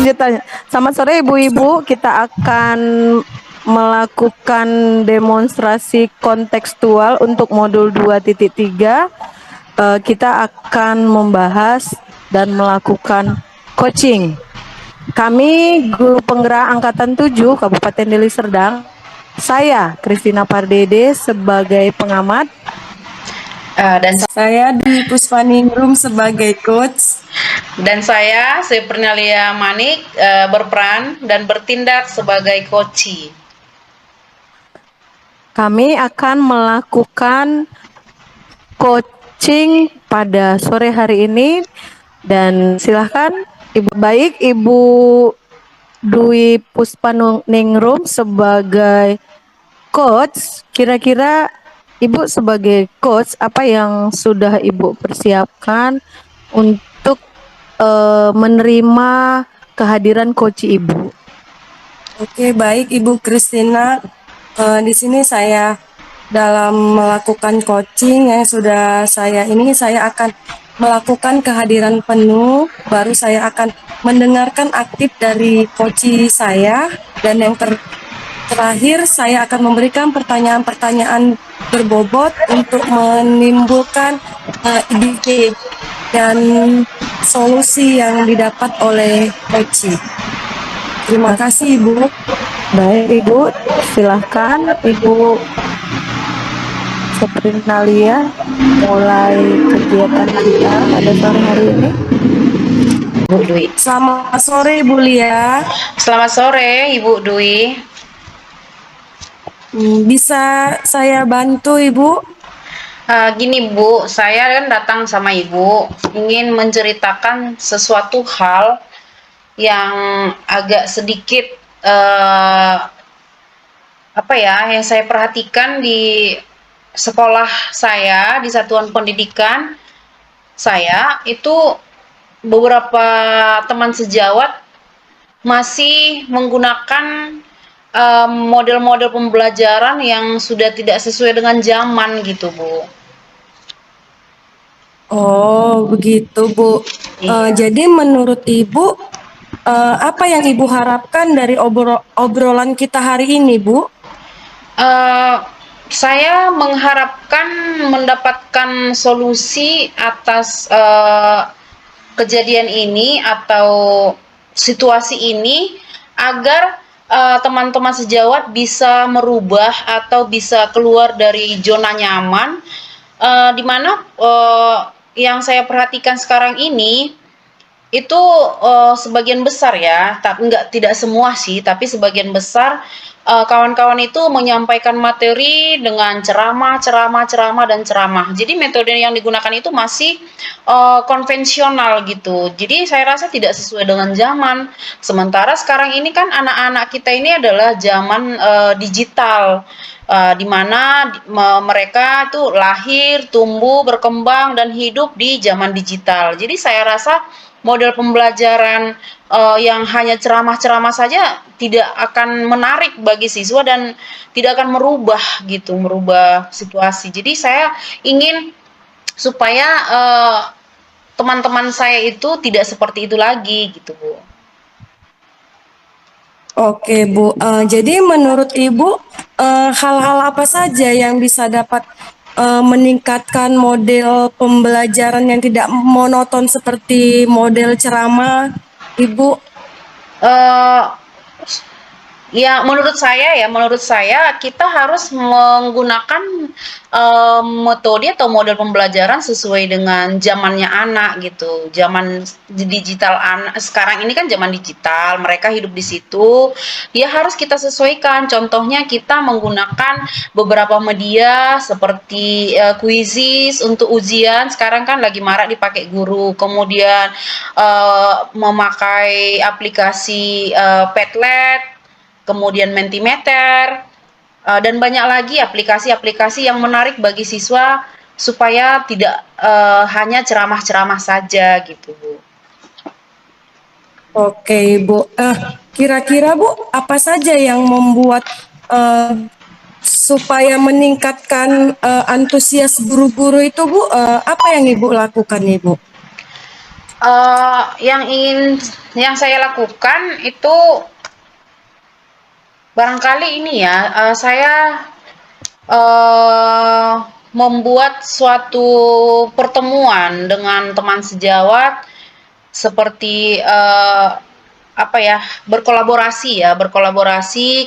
lanjutannya. Selamat sore ibu-ibu, kita akan melakukan demonstrasi kontekstual untuk modul 2.3. Kita akan membahas dan melakukan coaching. Kami guru penggerak angkatan 7 Kabupaten Deli Serdang. Saya Christina Pardede sebagai pengamat. Dan saya Dwi Puspaningrum sebagai coach. Dan saya Sri Pernalia Manik berperan dan bertindak sebagai coach. Kami akan melakukan coaching pada sore hari ini dan silahkan Ibu Dwi Puspaningrum sebagai coach. Kira-kira Ibu sebagai coach apa yang sudah Ibu persiapkan untuk menerima kehadiran coach Ibu? Oke, baik Ibu Christina. Di sini saya dalam melakukan coaching yang sudah saya akan melakukan kehadiran penuh, baru saya akan mendengarkan aktif dari coach saya, dan yang terakhir saya akan memberikan pertanyaan-pertanyaan berbobot untuk menimbulkan ide dan solusi yang didapat oleh coach. Terima kasih Ibu. Baik Ibu, silahkan Ibu Seprinalia mulai kegiatan kita pada sore hari ini. Bu Dwi. Selamat sore Ibu Lia. Selamat sore Ibu Dwi. Bisa saya bantu Ibu? Gini Bu, saya kan datang sama Ibu ingin menceritakan sesuatu hal yang agak sedikit yang saya perhatikan di sekolah saya, di satuan pendidikan saya, itu beberapa teman sejawat masih menggunakan model-model pembelajaran yang sudah tidak sesuai dengan zaman gitu Bu. Oh begitu Bu. Jadi menurut Ibu apa yang Ibu harapkan dari obrolan kita hari ini Bu? Saya mengharapkan mendapatkan solusi atas kejadian ini atau situasi ini agar teman-teman sejawat bisa merubah atau bisa keluar dari zona nyaman, di mana yang saya perhatikan sekarang ini itu sebagian besar ya, tidak semua sih, tapi sebagian besar kawan-kawan itu menyampaikan materi dengan ceramah. Jadi metode yang digunakan itu masih konvensional gitu. Jadi saya rasa tidak sesuai dengan zaman. Sementara sekarang ini kan anak-anak kita ini adalah zaman digital, di mana mereka tuh lahir, tumbuh, berkembang dan hidup di zaman digital. Jadi saya rasa model pembelajaran yang hanya ceramah-ceramah saja tidak akan menarik bagi siswa dan tidak akan merubah situasi. Jadi saya ingin supaya teman-teman saya itu tidak seperti itu lagi gitu Bu. Oke Bu, jadi menurut Ibu hal-hal apa saja yang bisa dapat meningkatkan model pembelajaran yang tidak monoton seperti model ceramah, Ibu? Ya menurut saya kita harus menggunakan metode atau model pembelajaran sesuai dengan zamannya anak gitu. Zaman digital anak sekarang ini kan zaman digital, mereka hidup di situ. Ya harus kita sesuaikan. Contohnya kita menggunakan beberapa media seperti quizzes untuk ujian. Sekarang kan lagi marak dipakai guru. Kemudian memakai aplikasi Padlet, kemudian Mentimeter, dan banyak lagi aplikasi-aplikasi yang menarik bagi siswa supaya tidak hanya ceramah-ceramah saja gitu Bu. Oke Bu, kira-kira Bu apa saja yang membuat supaya meningkatkan antusias guru-guru itu Bu, apa yang Ibu lakukan Ibu? yang saya lakukan itu barangkali ini ya, saya membuat suatu pertemuan dengan teman sejawat seperti apa ya, berkolaborasi,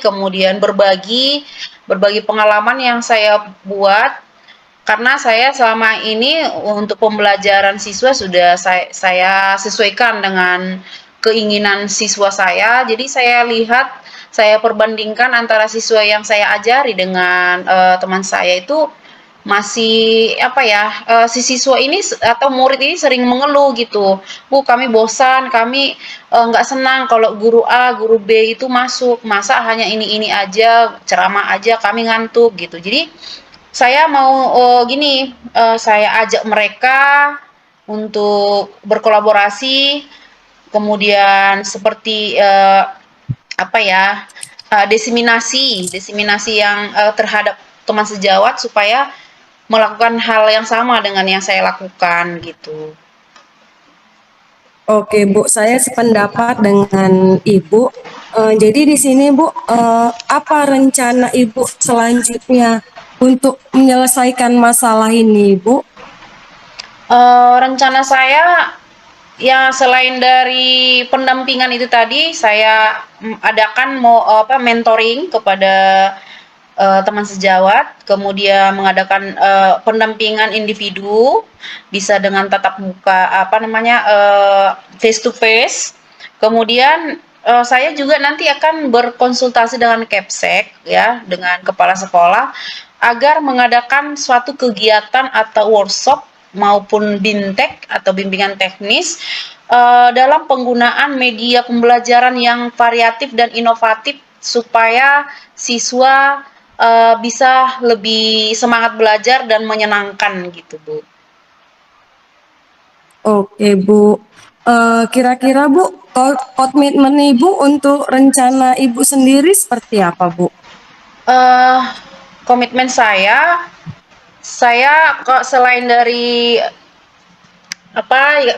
kemudian berbagi pengalaman yang saya buat, karena saya selama ini untuk pembelajaran siswa sudah saya sesuaikan dengan keinginan siswa saya. Jadi saya perbandingkan antara siswa yang saya ajari dengan teman saya itu masih apa ya, si siswa ini atau murid ini sering mengeluh gitu, Bu kami bosan, kami nggak senang kalau guru A, guru B itu masuk, masa hanya ini aja, ceramah aja, kami ngantuk gitu. Jadi saya mau saya ajak mereka untuk berkolaborasi, kemudian seperti apa ya, desiminasi yang terhadap teman sejawat supaya melakukan hal yang sama dengan yang saya lakukan gitu. Oke, Bu, saya sependapat dengan Ibu. Jadi di sini, Bu, apa rencana Ibu selanjutnya untuk menyelesaikan masalah ini, Bu? Rencana saya ya selain dari pendampingan itu tadi, saya adakan mentoring kepada teman sejawat, kemudian mengadakan pendampingan individu, bisa dengan tatap muka, face to face. Kemudian saya juga nanti akan berkonsultasi dengan Kepsek ya, dengan kepala sekolah agar mengadakan suatu kegiatan atau workshop maupun bintek atau bimbingan teknis dalam penggunaan media pembelajaran yang variatif dan inovatif supaya siswa bisa lebih semangat belajar dan menyenangkan gitu, Bu. Oke, Bu. Kira-kira, Bu, komitmen Ibu untuk rencana Ibu sendiri seperti apa, Bu? Komitmen saya kok selain dari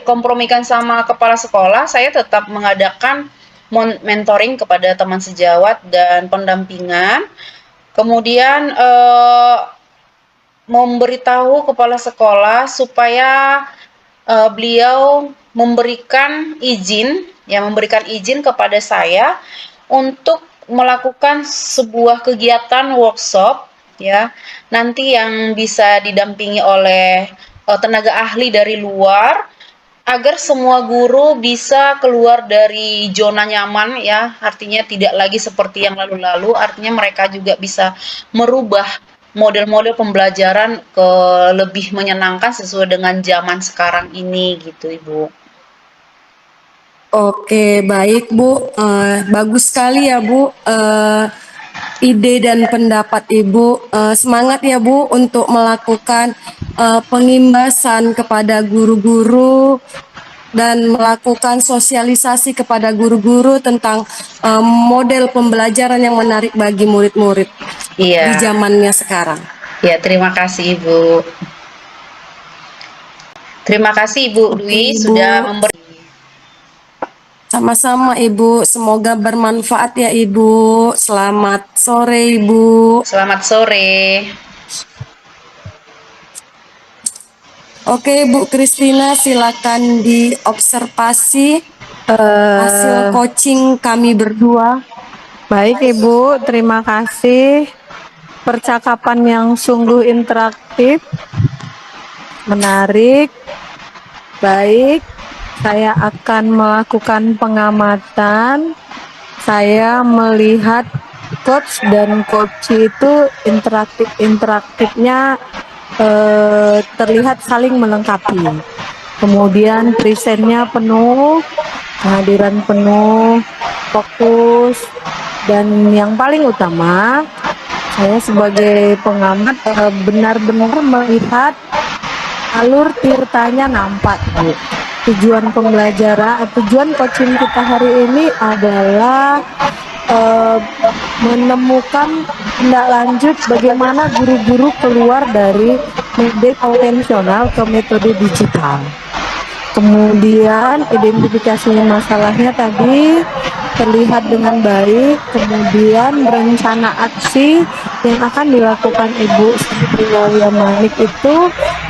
kompromikan sama kepala sekolah, saya tetap mengadakan mentoring kepada teman sejawat dan pendampingan. Kemudian memberitahu kepala sekolah supaya beliau memberikan izin kepada saya untuk melakukan sebuah kegiatan workshop ya, nanti yang bisa didampingi oleh tenaga ahli dari luar, agar semua guru bisa keluar dari zona nyaman ya, artinya tidak lagi seperti yang lalu-lalu, artinya mereka juga bisa merubah model-model pembelajaran ke lebih menyenangkan sesuai dengan zaman sekarang ini gitu, Ibu. Oke, baik, Bu. Bagus sekali ya, Bu. Ide dan pendapat Ibu. Semangat ya, Bu, untuk melakukan pengimbasan kepada guru-guru dan melakukan sosialisasi kepada guru-guru tentang model pembelajaran yang menarik bagi murid-murid di zamannya sekarang. Ya, terima kasih Ibu. Terima kasih Ibu Dwi sudah memberi. Sama-sama Ibu, semoga bermanfaat ya Ibu. Selamat sore Ibu. Selamat sore. Oke Bu Kristina, silakan diobservasi hasil coaching kami berdua. Baik Ibu, terima kasih. Percakapan yang sungguh interaktif, menarik. Baik, saya akan melakukan pengamatan. Saya melihat coach dan coach itu interaktifnya terlihat saling melengkapi. Kemudian presennya penuh, kehadiran penuh, fokus, dan yang paling utama, saya sebagai pengamat benar-benar melihat alur ceritanya nampak, Bu. Tujuan pembelajaran, tujuan coaching kita hari ini adalah menemukan tindak lanjut bagaimana guru-guru keluar dari metode konvensional ke metode digital. Kemudian identifikasi masalahnya tadi terlihat dengan baik, kemudian rencana aksi yang akan dilakukan Ibu Sri Manik itu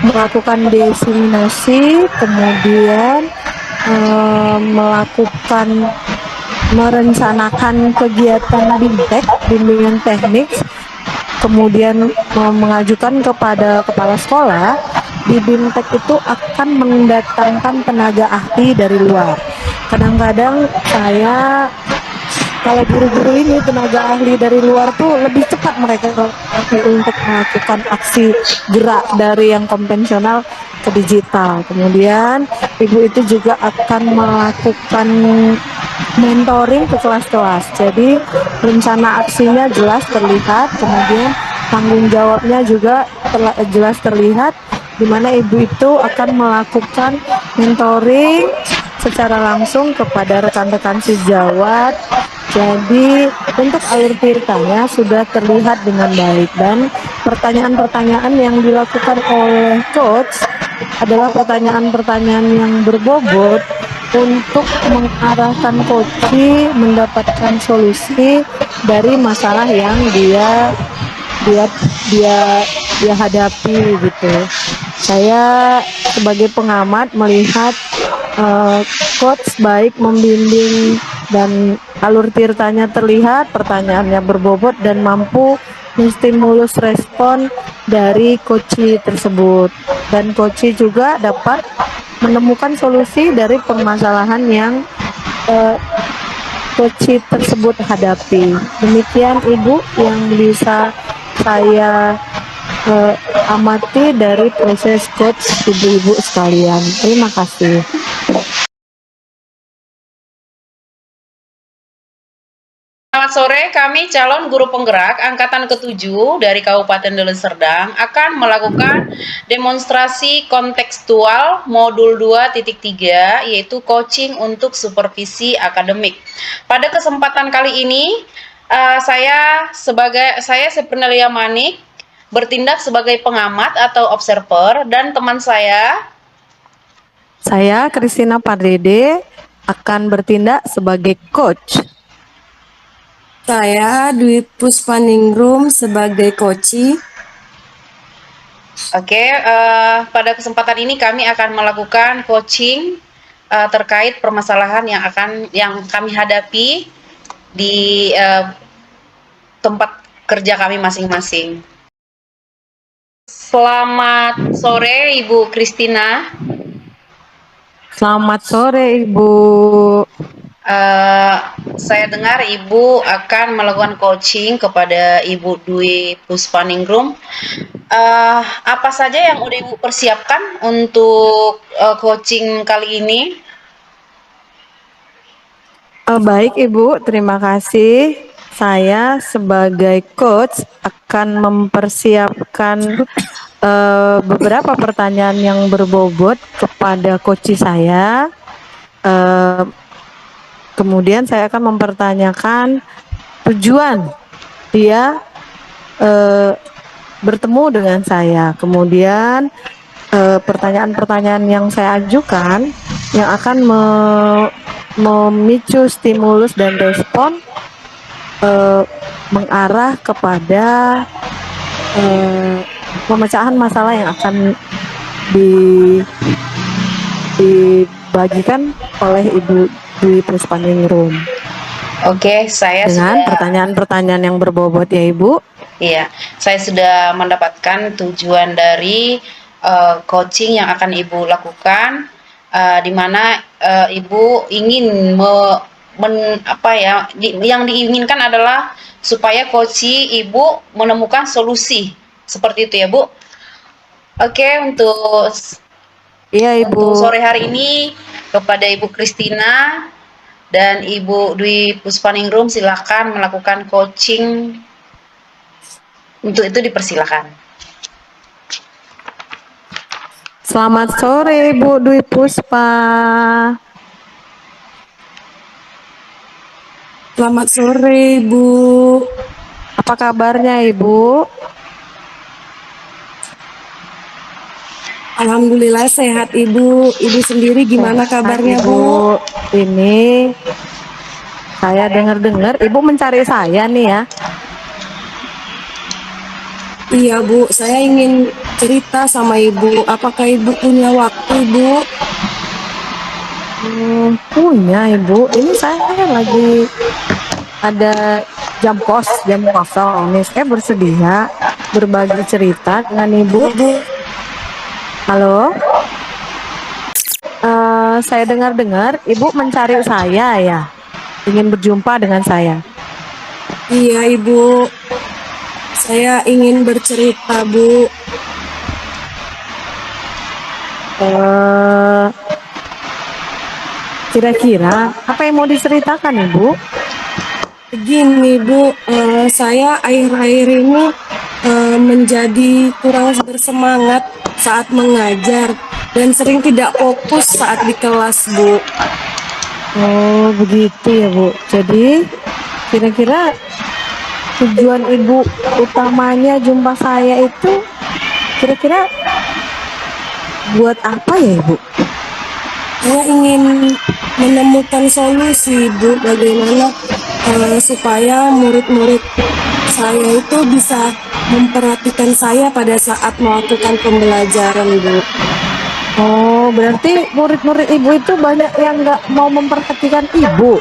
melakukan diseminasi, kemudian merencanakan kegiatan BIMTEK, bimbingan teknik, kemudian mengajukan kepada kepala sekolah. Di BIMTEK itu akan mendatangkan tenaga ahli dari luar. Kadang-kadang saya, kalau guru-guru ini tenaga ahli dari luar tuh lebih cepat mereka untuk melakukan aksi gerak dari yang konvensional ke digital. Kemudian ibu itu juga akan melakukan mentoring ke kelas-kelas. Jadi rencana aksinya jelas terlihat, kemudian tanggung jawabnya juga jelas terlihat, di mana ibu itu akan melakukan mentoring secara langsung kepada rekan-rekan sejawat. Jadi untuk alur ceritanya sudah terlihat dengan baik, dan pertanyaan-pertanyaan yang dilakukan oleh coach adalah pertanyaan-pertanyaan yang berbobot untuk mengarahkan coach mendapatkan solusi dari masalah yang dia dia dia dia hadapi gitu. Saya sebagai pengamat melihat coach baik membimbing dan alur tirtanya terlihat, pertanyaannya berbobot dan mampu menstimulus respon dari coach tersebut, dan coach juga dapat menemukan solusi dari permasalahan yang coach tersebut hadapi. Demikian Ibu yang bisa saya amati dari proses coach ibu-ibu sekalian. Terima kasih. Selamat sore, kami calon guru penggerak Angkatan ke-7 dari Kabupaten Deli Serdang akan melakukan demonstrasi kontekstual modul 2.3, yaitu coaching untuk supervisi akademik. Pada kesempatan kali ini, saya Sepernelia Manik bertindak sebagai pengamat atau observer, dan teman saya Kristina Pardede akan bertindak sebagai coach. Saya Dwi Puspaningrum sebagai coach. Oke, pada kesempatan ini kami akan melakukan coaching terkait permasalahan yang kami hadapi di tempat kerja kami masing-masing. Selamat sore Ibu Kristina. Selamat sore Ibu. Saya dengar Ibu akan melakukan coaching kepada Ibu Dwi Puspaningrum. Apa saja yang udah Ibu persiapkan untuk coaching kali ini? Baik Ibu, terima kasih. Saya sebagai coach akan mempersiapkan beberapa pertanyaan yang berbobot kepada coach saya. Kemudian saya akan mempertanyakan tujuan dia bertemu dengan saya. Kemudian pertanyaan-pertanyaan yang saya ajukan yang akan memicu stimulus dan respon mengarah kepada pemecahan masalah yang akan dibagikan oleh Ibu Dwi Puspaningrum. Oke, saya dengan sudah pertanyaan-pertanyaan yang berbobot ya Ibu. Iya, saya sudah mendapatkan tujuan dari coaching yang akan Ibu lakukan, di mana Ibu ingin yang diinginkan adalah supaya coaching Ibu menemukan solusi, seperti itu ya Bu. Oke, untuk sore hari ini kepada Ibu Kristina dan Ibu Dwi Puspaningrum silakan melakukan coaching. Untuk itu dipersilakan. Selamat sore Ibu Dwi Puspa. Selamat sore Ibu. Apa kabarnya Ibu? Alhamdulillah sehat Ibu. Ibu sendiri gimana Sehat, kabarnya Ibu. Bu? Ini saya dengar-dengar Ibu mencari saya nih ya. Iya Bu, saya ingin cerita sama Ibu. Apakah Ibu punya waktu Bu? Punya Ibu. Ini saya lagi ada jam kosong. Nih saya bersedia berbagi cerita dengan Ibu. Iya Bu. Halo. Saya dengar-dengar Ibu mencari saya ya. Ingin berjumpa dengan saya. Iya Ibu. Saya ingin bercerita Bu. Eh, Kira-kira apa yang mau diceritakan Ibu? Begini Bu, saya akhir-akhir ini menjadi kurang bersemangat saat mengajar dan sering tidak fokus saat di kelas Bu. Oh begitu ya Bu. Jadi kira-kira tujuan Ibu utamanya jumpa saya itu kira-kira buat apa ya Ibu? Saya ingin menemukan solusi Bu, bagaimana supaya murid-murid saya itu bisa memperhatikan saya pada saat melakukan pembelajaran Bu. Oh berarti murid-murid Ibu itu banyak yang nggak mau memperhatikan Ibu.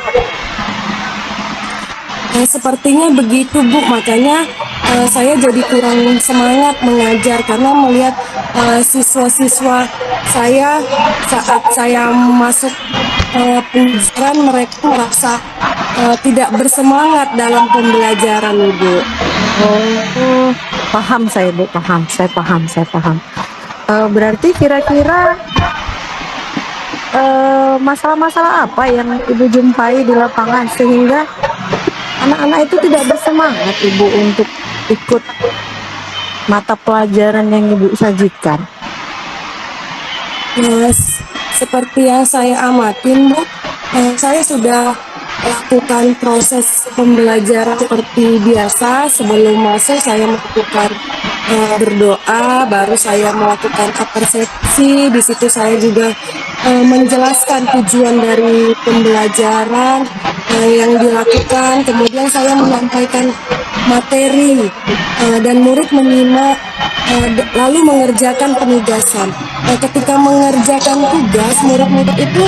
Sepertinya begitu Bu, makanya saya jadi kurang semangat mengajar karena melihat siswa-siswa saya saat saya masuk pelajaran mereka merasa tidak bersemangat dalam pembelajaran Bu. Oh paham saya Bu, paham. Berarti kira-kira masalah-masalah apa yang Ibu jumpai di lapangan sehingga anak-anak itu tidak bersemangat Ibu untuk ikut mata pelajaran yang Ibu sajikan? Seperti yang saya amatin Bu, saya sudah lakukan proses pembelajaran seperti biasa. Sebelum masuk saya melakukan berdoa, baru saya melakukan persepsi. Di situ saya juga menjelaskan tujuan dari pembelajaran yang dilakukan. Kemudian saya menyampaikan materi dan murid menyimak lalu mengerjakan penugasan. Ketika mengerjakan tugas, murid-murid itu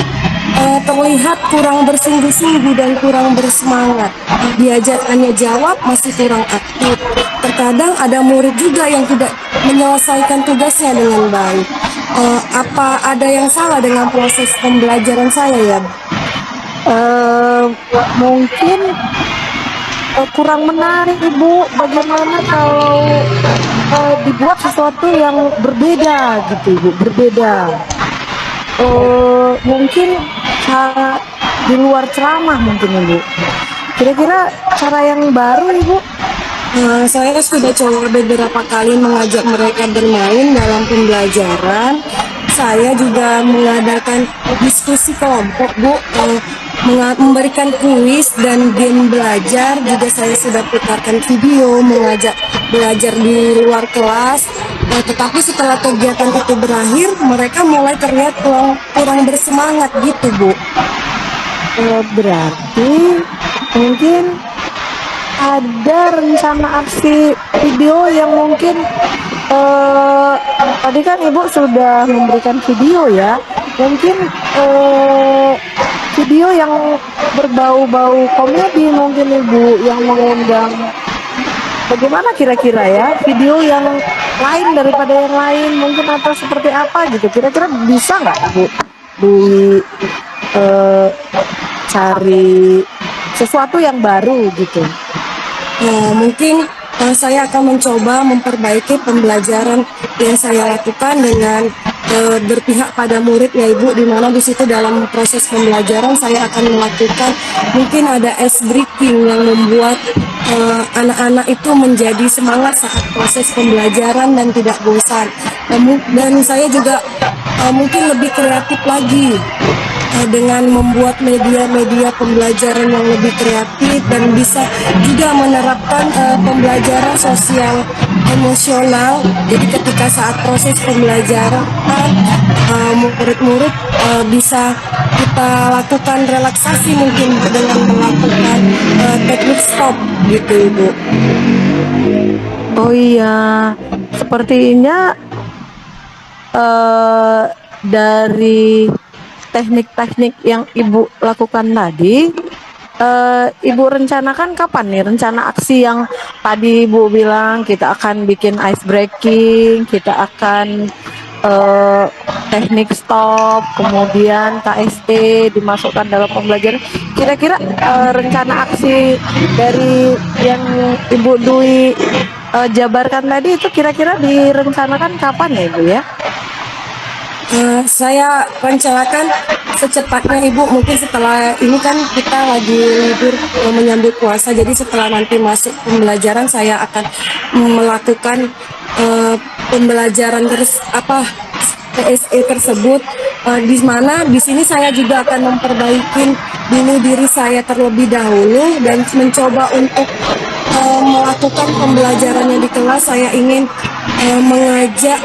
terlihat kurang bersungguh-sungguh dan kurang bersemangat. Diajak hanya jawab masih kurang aktif. Terkadang ada murid juga yang tidak menyelesaikan tugasnya dengan baik. Apa ada yang salah dengan proses pembelajaran saya ya? Mungkin kurang menarik Ibu. Bagaimana kalau dibuat sesuatu yang berbeda gitu Ibu, berbeda. Mungkin cara di luar ceramah mungkin Ibu. Kira-kira cara yang baru Ibu? Saya sudah coba beberapa kali mengajak mereka bermain dalam pembelajaran. Saya juga mengadakan diskusi kelompok, Bu, memberikan kuis dan game belajar. Juga saya sudah putarkan video, mengajak belajar di luar kelas. Tetapi setelah kegiatan itu berakhir, mereka mulai terlihat kurang bersemangat gitu, Bu. Berarti mungkin ada rencana aksi video yang mungkin tadi kan Ibu sudah memberikan video ya, mungkin video yang berbau-bau komedi mungkin Ibu, yang mengundang bagaimana kira-kira ya, video yang lain daripada yang lain mungkin, atau seperti apa gitu, kira-kira bisa nggak Ibu di cari sesuatu yang baru gitu? Mungkin saya akan mencoba memperbaiki pembelajaran yang saya lakukan dengan berpihak pada murid ya Ibu, di mana di situ dalam proses pembelajaran saya akan melakukan mungkin ada ice breaking yang membuat anak-anak itu menjadi semangat saat proses pembelajaran dan tidak bosan. Dan saya juga mungkin lebih kreatif lagi dengan membuat media-media pembelajaran yang lebih kreatif dan bisa juga menerapkan pembelajaran sosial emosional. Jadi ketika saat proses pembelajaran, murid-murid bisa kita lakukan relaksasi mungkin dengan melakukan teknik stop gitu Ibu. Oh iya, sepertinya dari teknik-teknik yang Ibu lakukan tadi, Ibu rencanakan kapan nih rencana aksi yang tadi Ibu bilang kita akan bikin ice breaking, kita akan eh, teknik stop, kemudian KSE dimasukkan dalam pembelajaran. Kira-kira rencana aksi dari yang Ibu Dwi jabarkan tadi itu kira-kira direncanakan kapan ya Ibu ya? Saya rencanakan secepatnya Ibu, mungkin setelah ini kan kita lagi libur menyambut puasa, jadi setelah nanti masuk pembelajaran saya akan melakukan pembelajaran terus PSE tersebut, di mana di sini saya juga akan memperbaiki dulu diri saya terlebih dahulu dan mencoba untuk melakukan pembelajarannya di kelas. Saya ingin mengajak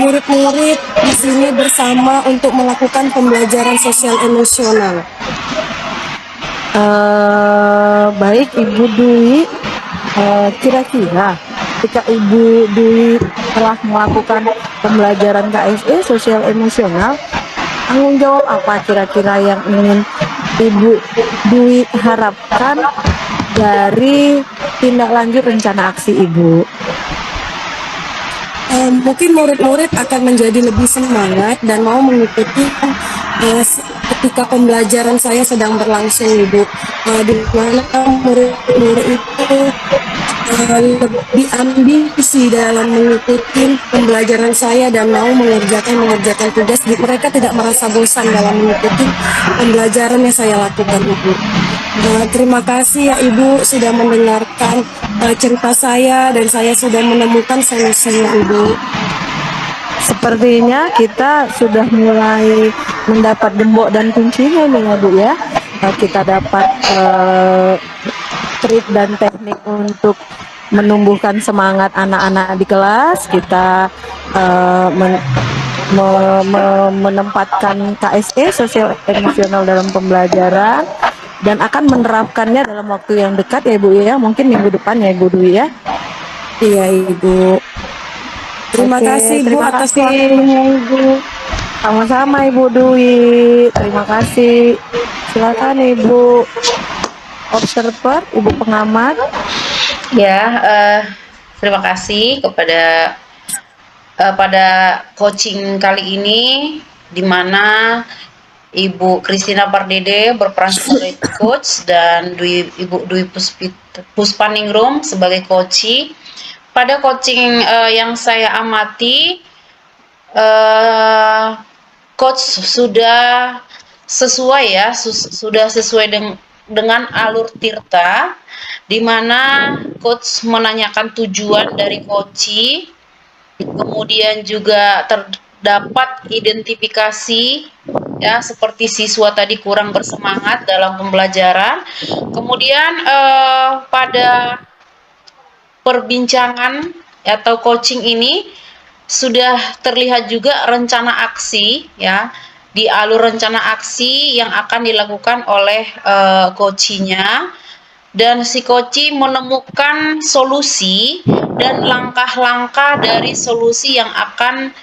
murid-murid di sini bersama untuk melakukan pembelajaran sosial emosional. Baik Ibu Dwi, kira-kira ketika Ibu Dwi telah melakukan pembelajaran KSE sosial emosional, tanggung jawab apa kira-kira yang ingin Ibu Dwi harapkan dari tindak lanjut rencana aksi Ibu? Mungkin murid-murid akan menjadi lebih semangat dan mau mengikuti ketika pembelajaran saya sedang berlangsung Ibu, di mana murid-murid itu lebih ambisi dalam mengikuti pembelajaran saya dan mau mengerjakan tugas. Mereka tidak merasa bosan dalam mengikuti pembelajaran yang saya lakukan Ibu. Terima kasih ya Ibu sudah mendengarkan cerita saya dan saya sudah menemukan solusinya Ibu. Sepertinya kita sudah mulai mendapat gembok dan kuncinya nih ya Bu ya. Kita dapat trik dan teknik untuk menumbuhkan semangat anak-anak di kelas. Kita menempatkan KSE sosial emosional dalam pembelajaran dan akan menerapkannya dalam waktu yang dekat ya Ibu ya, mungkin minggu depan ya Ibu Dwi ya. Iya Ibu. Terima kasih Ibu atas waktunya Ibu. Sama-sama Ibu Dwi, terima kasih. Silakan Ibu observer, Ibu pengamat. Ya, terima kasih kepada pada coaching kali ini, di mana Ibu Christina Pardede berperan sebagai coach dan Ibu Dwi Puspaningrum sebagai coachee. Pada coaching yang saya amati, coach sudah sesuai ya, sudah sesuai dengan alur Tirta, di mana coach menanyakan tujuan dari coachee, kemudian juga terdapat identifikasi ya, seperti siswa tadi kurang bersemangat dalam pembelajaran. Kemudian pada perbincangan atau coaching ini sudah terlihat juga rencana aksi ya, di alur rencana aksi yang akan dilakukan oleh coachee-nya, dan si coachee menemukan solusi dan langkah-langkah dari solusi yang akan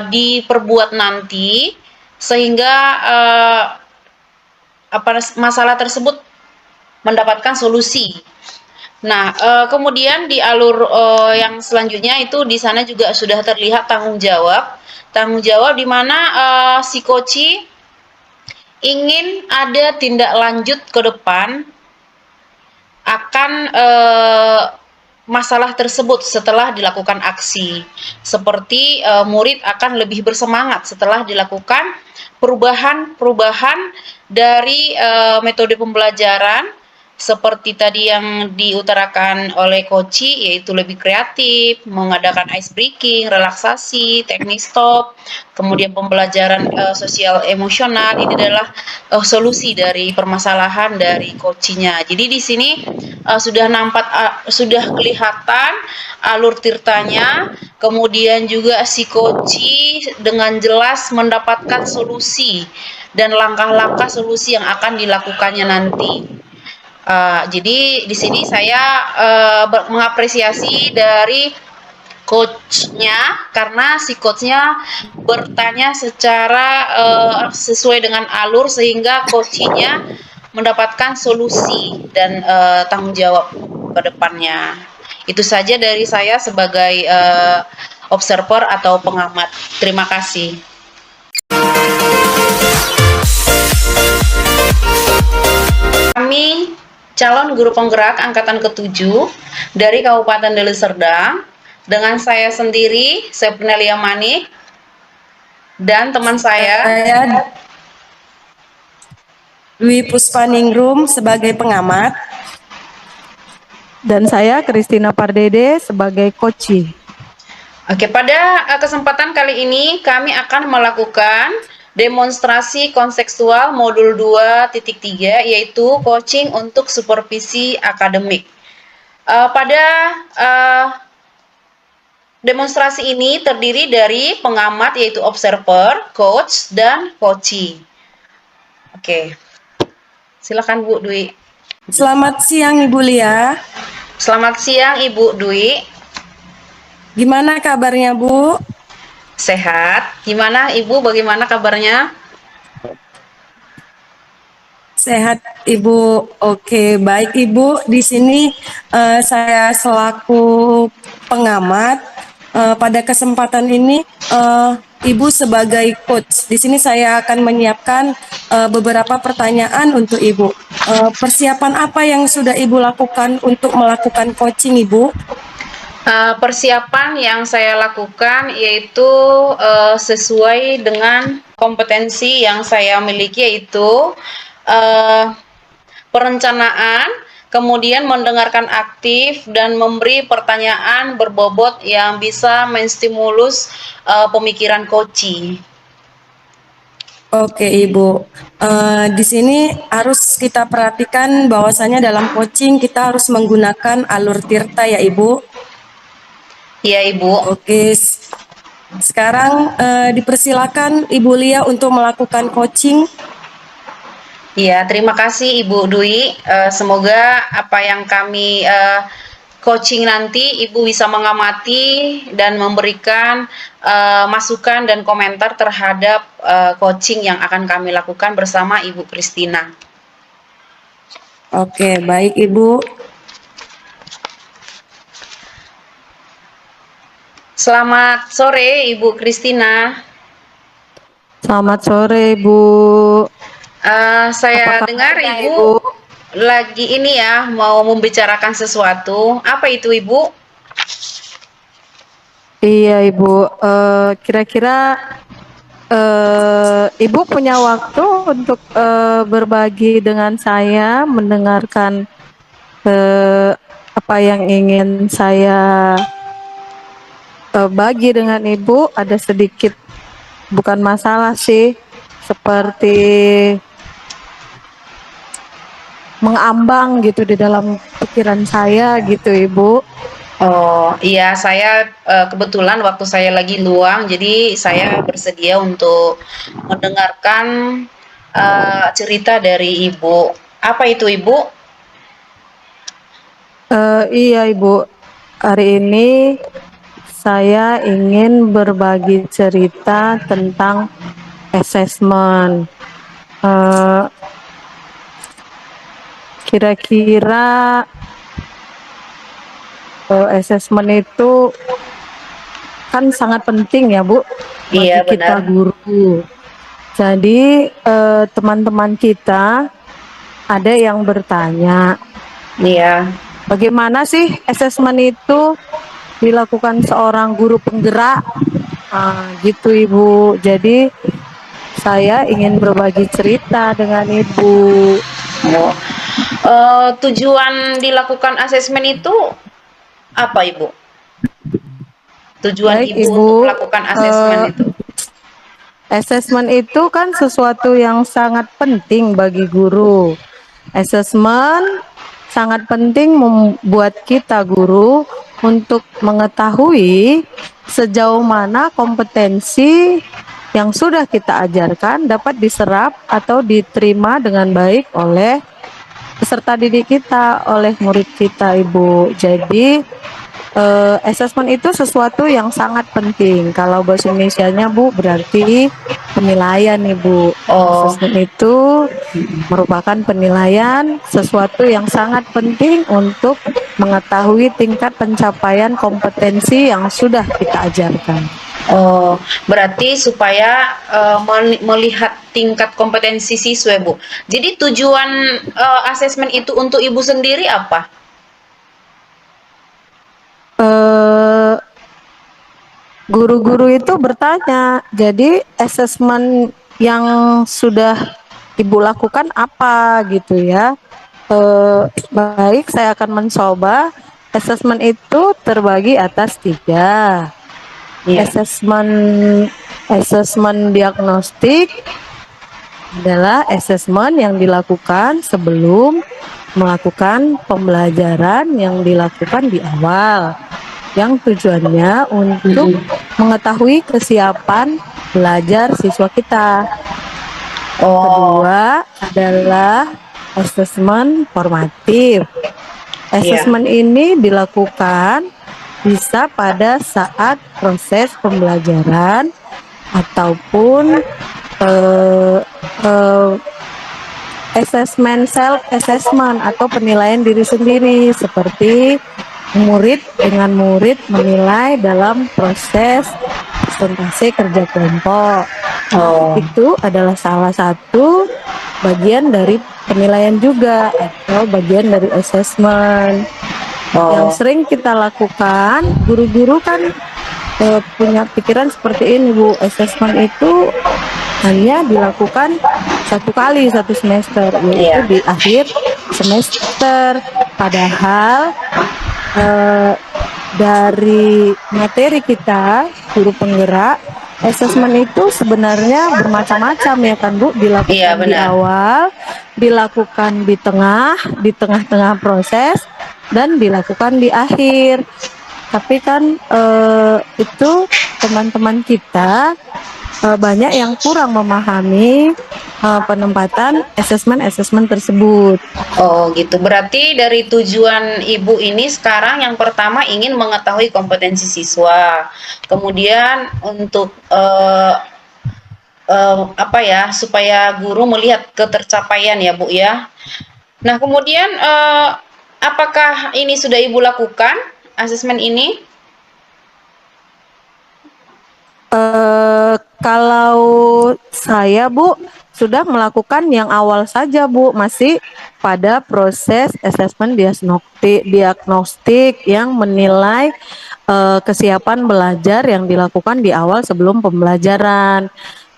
diperbuat nanti, sehingga masalah tersebut mendapatkan solusi. Nah, kemudian di alur yang selanjutnya itu di sana juga sudah terlihat tanggung jawab di mana si coachee ingin ada tindak lanjut ke depan akan masalah tersebut setelah dilakukan aksi. Seperti murid akan lebih bersemangat setelah dilakukan perubahan dari metode pembelajaran, seperti tadi yang diutarakan oleh coachee, yaitu lebih kreatif, mengadakan ice breaking, relaksasi, teknik stop, kemudian pembelajaran sosial emosional. Ini adalah solusi dari permasalahan dari coachee-nya. Jadi di sini sudah kelihatan alur tirtanya, kemudian juga si coach dengan jelas mendapatkan solusi dan langkah-langkah solusi yang akan dilakukannya nanti. Jadi di sini saya mengapresiasi dari coachnya karena si coachnya bertanya secara sesuai dengan alur sehingga coachnya mendapatkan solusi dan tanggung jawab ke depannya. Itu saja dari saya sebagai observer atau pengamat. Terima kasih. Kami calon guru penggerak angkatan ke-7 dari Kabupaten Deli Serdang dengan saya sendiri, Sepnelia Manik, dan teman saya Dwi Puspaningrum sebagai pengamat, dan saya Christina Pardede sebagai coach. Oke, pada kesempatan kali ini kami akan melakukan demonstrasi kontekstual modul 2.3 yaitu coaching untuk supervisi akademik. Pada demonstrasi ini terdiri dari pengamat yaitu observer, coach, dan coachee. Oke, silakan Bu Dwi. Selamat siang Ibu Lia. Selamat siang Ibu Dwi. Gimana kabarnya Bu? Sehat. Gimana Ibu? Bagaimana kabarnya? Sehat Ibu. Oke, baik Ibu. Di sini saya selaku pengamat pada kesempatan ini Ibu sebagai coach. Di sini saya akan menyiapkan beberapa pertanyaan untuk Ibu. Persiapan apa yang sudah Ibu lakukan untuk melakukan coaching Ibu? Persiapan yang saya lakukan yaitu sesuai dengan kompetensi yang saya miliki yaitu perencanaan, kemudian mendengarkan aktif dan memberi pertanyaan berbobot yang bisa menstimulus pemikiran coachee. Oke Ibu, di sini harus kita perhatikan bahwasanya dalam coaching kita harus menggunakan alur tirta ya Ibu. Iya Ibu. Oke, sekarang dipersilakan Ibu Lia untuk melakukan coaching. Iya, terima kasih Ibu Dwi. Semoga apa yang kami coaching nanti Ibu bisa mengamati dan memberikan masukan dan komentar terhadap coaching yang akan kami lakukan bersama Ibu Christina. Oke, baik Ibu. Selamat sore Ibu Christina. Selamat sore Bu. Saya dengar Ibu lagi ini ya mau membicarakan sesuatu. Apa itu Ibu? Iya Ibu, kira-kira Ibu punya waktu untuk berbagi dengan saya, mendengarkan apa yang ingin saya bagi dengan Ibu. Ada sedikit, bukan masalah sih, seperti mengambang gitu di dalam pikiran saya gitu Ibu. Oh iya, saya kebetulan waktu saya lagi luang, jadi saya bersedia untuk mendengarkan cerita dari Ibu. Apa itu Ibu? Iya Ibu, hari ini saya ingin berbagi cerita tentang assessment. Kira-kira assessment itu kan sangat penting ya Bu bagi Iya, kita benar. guru. Jadi teman-teman kita ada yang bertanya, Iya. bagaimana sih assessment itu dilakukan seorang guru penggerak? Gitu Ibu. Jadi saya ingin berbagi cerita dengan Ibu. Tujuan dilakukan asesmen itu apa Ibu? Tujuan Baik, Ibu Ibu, untuk melakukan asesmen itu? Assessment itu kan sesuatu yang sangat penting bagi guru. Assessment sangat penting membuat kita guru untuk mengetahui sejauh mana kompetensi yang sudah kita ajarkan dapat diserap atau diterima dengan baik oleh peserta didik kita, oleh murid kita, Ibu. Jadi asesmen itu sesuatu yang sangat penting. Kalau bahasa Indonesianya, Bu, berarti penilaian, Ibu. Oh, Asesmen itu merupakan penilaian sesuatu yang sangat penting untuk mengetahui tingkat pencapaian kompetensi yang sudah kita ajarkan. oh, berarti supaya melihat tingkat kompetensi siswa, Bu. Jadi tujuan asesmen itu untuk Ibu sendiri apa? Guru-guru itu bertanya, jadi asesmen yang sudah Ibu lakukan apa gitu ya. Baik, saya akan mencoba. Asesmen itu terbagi atas 3. Iya. Asesmen diagnostik adalah asesmen yang dilakukan sebelum melakukan pembelajaran yang dilakukan di awal, yang tujuannya untuk mengetahui kesiapan belajar siswa kita. Oh, Kedua adalah asesmen formatif. Asesmen ini dilakukan bisa pada saat proses pembelajaran ataupun asesmen self assessment atau penilaian diri sendiri, seperti murid dengan murid menilai dalam proses presentasi kerja kelompok. oh, Itu adalah salah satu bagian dari penilaian juga atau bagian dari asesmen. Yang oh, sering kita lakukan, guru-guru kan punya pikiran seperti ini, Bu. Asesmen itu hanya dilakukan 1 kali 1 semester, yaitu Iya. di akhir semester. Padahal dari materi kita, guru penggerak, asesmen itu sebenarnya bermacam-macam ya kan, Bu. Dilakukan Iya, di benar. awal, dilakukan di tengah-tengah proses, dan dilakukan di akhir. Tapi kan itu teman-teman kita banyak yang kurang memahami penempatan asesmen tersebut. Oh, gitu. Berarti dari tujuan Ibu ini sekarang yang pertama ingin mengetahui kompetensi siswa. Kemudian untuk apa ya, supaya guru melihat ketercapaian ya, Bu ya. Nah, kemudian apakah ini sudah Ibu lakukan asesmen ini? Kalau saya, Bu, sudah melakukan yang awal saja, Bu, masih pada proses asesmen diagnostik yang menilai kesiapan belajar yang dilakukan di awal sebelum pembelajaran.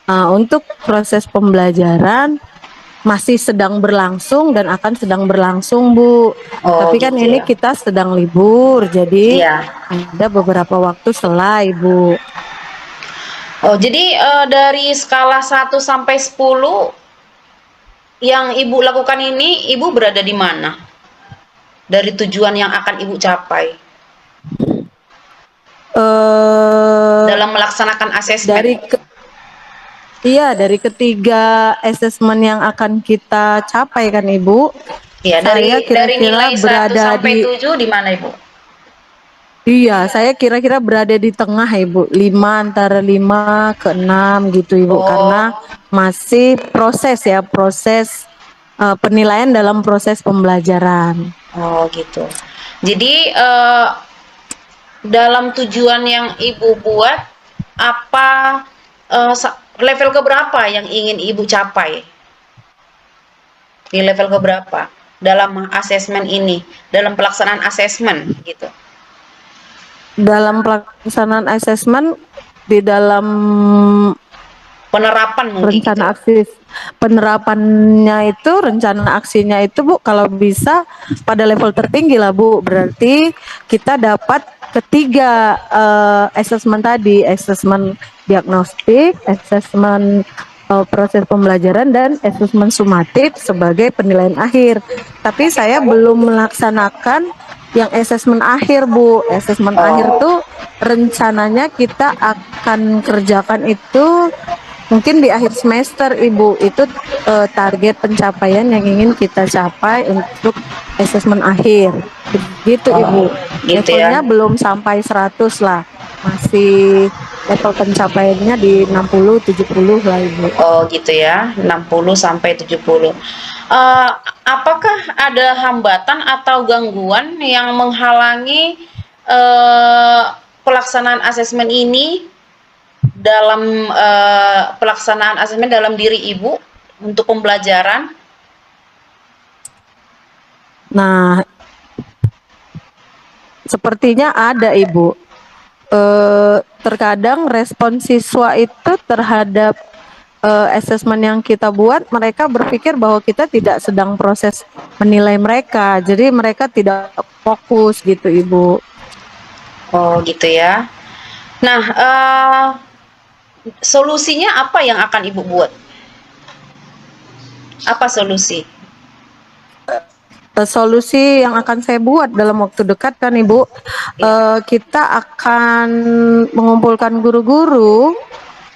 Untuk proses pembelajaran masih sedang berlangsung dan akan sedang berlangsung, Bu. Oh, Tapi kan gitu ini ya. kita sedang libur, jadi Iya. ada beberapa waktu selai, Bu. Oh, jadi dari skala 1 sampai 10 yang Ibu lakukan ini, Ibu berada di mana? Dari tujuan yang akan Ibu capai dalam melaksanakan asesmen. Dari ketiga asesmen yang akan kita capai kan, Ibu. Ya, Saya dari nilai 1 berada sampai di 7 di mana, Ibu? Iya, saya kira-kira berada di tengah, Ibu. Antara 5 ke 6 gitu, Ibu. Oh, Karena masih proses penilaian dalam proses pembelajaran. oh gitu. Jadi dalam tujuan yang Ibu buat, apa level keberapa yang ingin Ibu capai? Di level keberapa dalam asesmen ini, dalam pelaksanaan asesmen gitu? Dalam pelaksanaan asesmen, di dalam Penerapan mungkin rencana gitu. penerapannya itu, rencana aksinya itu, Bu, kalau bisa pada level tertinggi lah, Bu. Berarti kita dapat ketiga asesmen tadi, asesmen diagnostik, asesmen proses pembelajaran, dan asesmen sumatif sebagai penilaian akhir. tapi saya belum melaksanakan yang asesmen akhir, Bu. Asesmen akhir tuh rencananya kita akan kerjakan itu mungkin di akhir semester, Ibu. Itu target pencapaian yang ingin kita capai untuk asesmen akhir. Begitu, Ibu. gitu Levelnya ya. belum sampai 100 lah. Masih level pencapaiannya di 60-70 lah, Ibu. Oh gitu ya, 60 sampai 70. Apakah ada hambatan atau gangguan yang menghalangi pelaksanaan asesmen ini dalam pelaksanaan asesmen dalam diri Ibu untuk pembelajaran? Nah, sepertinya ada, Ibu. Terkadang respon siswa itu terhadap asesmen yang kita buat, mereka berpikir bahwa kita tidak sedang proses menilai mereka, jadi mereka tidak fokus gitu, Ibu. Oh gitu ya. Nah, solusinya apa yang akan Ibu buat? Apa solusi? Solusi yang akan saya buat dalam waktu dekat kan, Ibu, kita akan mengumpulkan guru-guru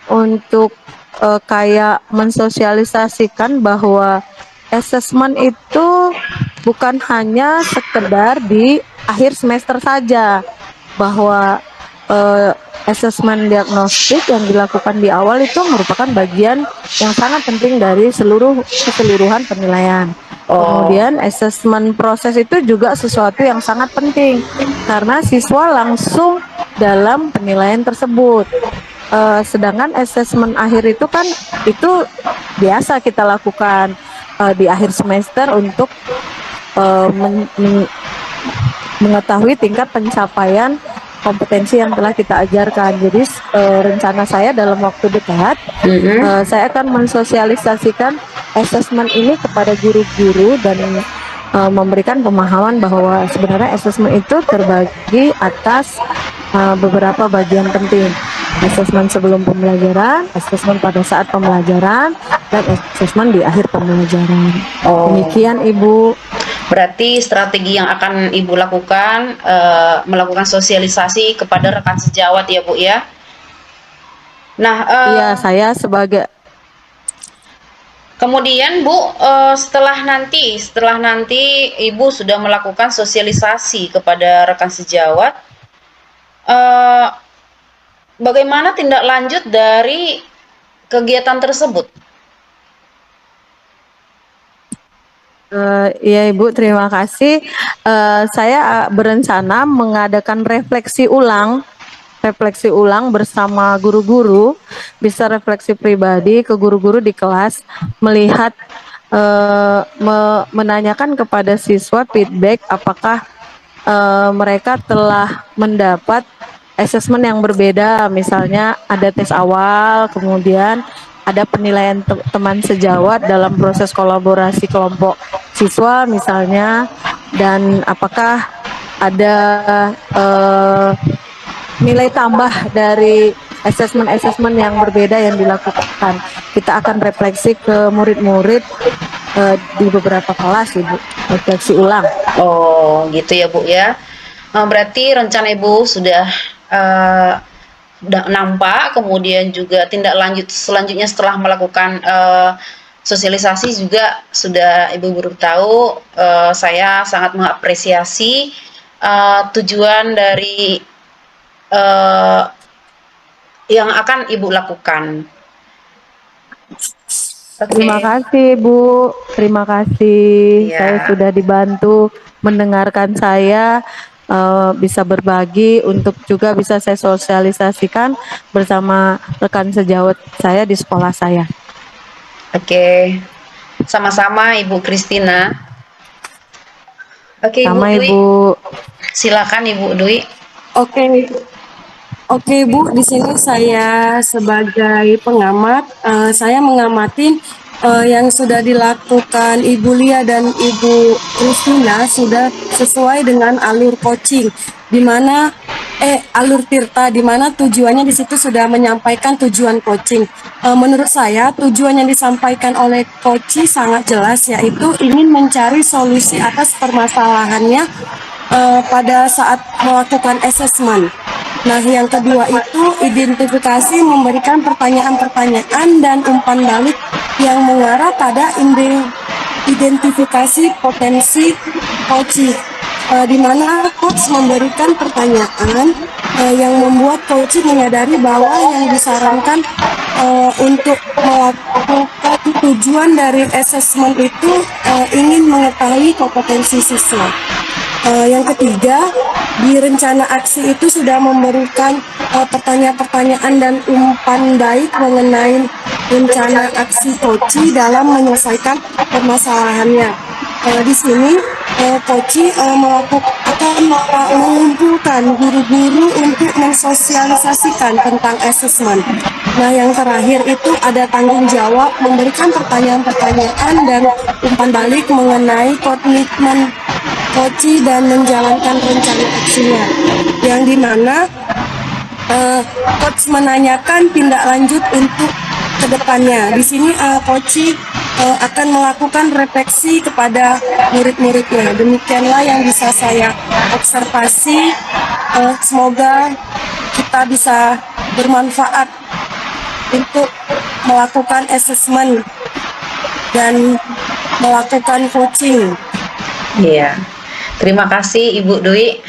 untuk kayak mensosialisasikan bahwa asesmen itu bukan hanya sekedar di akhir semester saja, bahwa asesmen diagnostik yang dilakukan di awal itu merupakan bagian yang sangat penting dari keseluruhan penilaian. Kemudian asesmen proses itu juga sesuatu yang sangat penting karena siswa langsung dalam penilaian tersebut. Sedangkan asesmen akhir itu kan itu biasa kita lakukan di akhir semester untuk mengetahui tingkat pencapaian kompetensi yang telah kita ajarkan. Jadi rencana saya dalam waktu dekat, saya akan mensosialisasikan asesmen ini kepada guru-guru dan memberikan pemahaman bahwa sebenarnya asesmen itu terbagi atas beberapa bagian penting. Asesmen sebelum pembelajaran, asesmen pada saat pembelajaran, dan asesmen di akhir pembelajaran. Demikian, Ibu. Berarti strategi yang akan Ibu lakukan melakukan sosialisasi kepada rekan sejawat ya Bu ya. Nah, iya, saya sebagai kemudian Bu, setelah nanti Ibu sudah melakukan sosialisasi kepada rekan sejawat, bagaimana tindak lanjut dari kegiatan tersebut? Ya Ibu, terima kasih. Saya berencana mengadakan refleksi ulang bersama guru-guru, bisa refleksi pribadi ke guru-guru di kelas, melihat menanyakan kepada siswa feedback apakah mereka telah mendapat asesmen yang berbeda, misalnya ada tes awal, kemudian ada penilaian teman sejawat dalam proses kolaborasi kelompok siswa misalnya, dan apakah ada nilai tambah dari asesmen yang berbeda yang dilakukan. Kita akan refleksi ke murid-murid di beberapa kelas, Ibu, refleksi ulang. Oh gitu ya Bu ya. Berarti rencana Ibu sudah nampak, kemudian juga tindak lanjut selanjutnya setelah melakukan sosialisasi juga sudah Ibu beritahu. Saya sangat mengapresiasi tujuan dari yang akan Ibu lakukan. Terima kasih Bu, terima kasih. Ya. Saya sudah dibantu mendengarkan saya, bisa berbagi untuk juga bisa saya sosialisasikan bersama rekan sejawat saya di sekolah saya. Oke, sama-sama Ibu Kristina. Oke, Sama Ibu Dwi. Ibu. Silakan Ibu Dwi. Oke Bu, di sini saya sebagai pengamat, saya mengamati yang sudah dilakukan Ibu Lia dan Ibu Kristina sudah sesuai dengan alur coaching, di mana Alur Tirta, di mana tujuannya di situ sudah menyampaikan tujuan coaching. Menurut saya tujuan yang disampaikan oleh coach sangat jelas, yaitu ingin mencari solusi atas permasalahannya pada saat melakukan assessment. Nah, yang kedua itu identifikasi, memberikan pertanyaan-pertanyaan dan umpan balik yang mengarah pada identifikasi potensi coaching, di mana coach memberikan pertanyaan yang membuat coach menyadari bahwa yang disarankan untuk melakukan tujuan dari assessment itu ingin mengetahui kompetensi siswa. Yang ketiga, di rencana aksi itu sudah memberikan pertanyaan-pertanyaan dan umpan baik mengenai rencana aksi coach dalam menyelesaikan permasalahannya. Di sini coach akan mengumpulkan guru-guru untuk mensosialisasikan tentang assessment. Nah, yang terakhir itu ada tanggung jawab memberikan pertanyaan-pertanyaan dan umpan balik mengenai komitmen coach dan menjalankan rencana aksinya, yang dimana coach menanyakan tindak lanjut untuk kedepannya. Di sini coach akan melakukan refleksi kepada murid-muridnya. Demikianlah yang bisa saya observasi. Semoga kita bisa bermanfaat untuk melakukan assessment dan melakukan coaching. Iya. Terima kasih Ibu Dwi